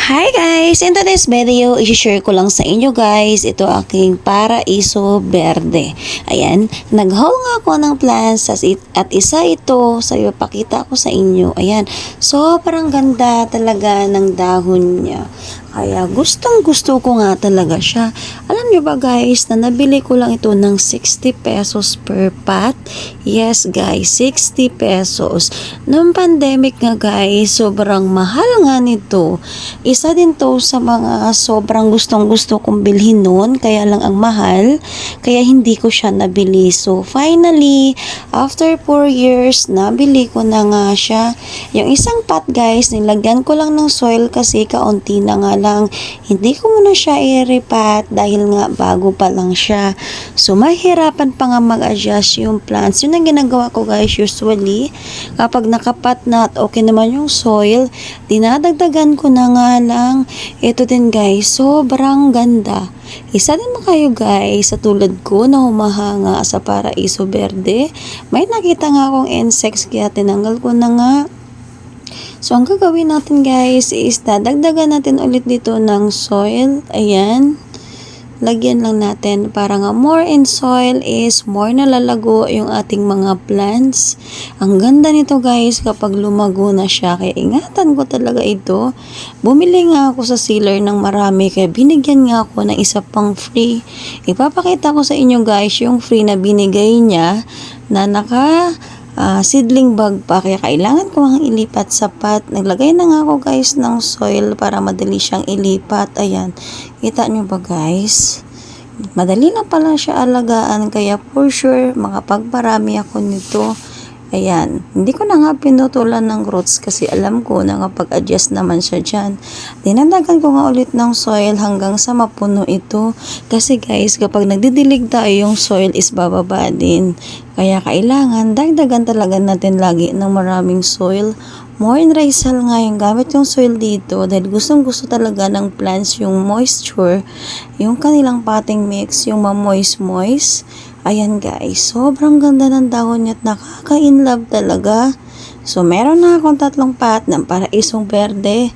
Hi guys! In today's video, i-share ko lang sa inyo guys, ito aking paraiso berde. Ayan, nag-haul nga ako ng plants at isa ito, sayo pakita ko sa inyo. Ayan, sobrang ganda talaga ng dahon niya. Kaya gustong gusto ko nga talaga siya. Alam nyo ba guys, na nabili ko lang ito ng 60 pesos per pot. Yes guys, 60 pesos. Noong pandemic nga guys, sobrang mahal nga nito. Isa din to sa mga sobrang gustong gusto kong bilhin noon, kaya lang ang mahal, kaya hindi ko siya nabili. So finally, after 4 years, nabili ko na nga siya. Yung isang pot guys, nilagyan ko lang ng soil kasi kaunti na nga lang. Hindi ko muna siya i-repat dahil nga bago pa lang siya. So mahirapan pa nga mag-adjust yung plants. Yun ang ginagawa ko guys usually. Kapag nakapat na at okay naman yung soil, dinadagdagan ko na nga lang. Ito din guys, sobrang ganda. Isa din mo kayo guys, sa tulad ko na humahanga sa paraiso berde. May nakita nga akong insects kaya tinanggal ko na nga. So, ang gagawin natin guys is dadagdagan natin ulit dito ng soil. Ayan. Lagyan lang natin para nga more in soil is more nalalago yung ating mga plants. Ang ganda nito guys kapag lumago na siya. Kaya ingatan ko talaga ito. Bumili nga ako sa seller ng marami kaya binigyan nga ako ng isa pang free. Ipapakita ko sa inyo guys yung free na binigay niya na seedling bag pa, kaya kailangan ko ang ilipat sa pot. Naglagay na nga ako guys ng soil para madali siyang ilipat. Ayan, kita nyo ba guys? Madali lang pala siya alagaan, kaya for sure makapagparami ako nito. Ayan, hindi ko na nga pinutulan ng roots kasi alam ko na kapag-adjust naman siya dyan. Dinadagan ko nga ulit ng soil hanggang sa mapuno ito. Kasi guys, kapag nagdidilig tayo, yung soil is bababa din. Kaya kailangan, dagdagan talaga natin lagi ng maraming soil. More in Rizal nga yung gamit yung soil dito dahil gustong gusto talaga ng plants yung moisture, yung kanilang potting mix, yung ma-moist. Ayan guys, sobrang ganda ng dahon niya at nakaka-inlove talaga. So meron na akong 3 pot ng paraisong berde.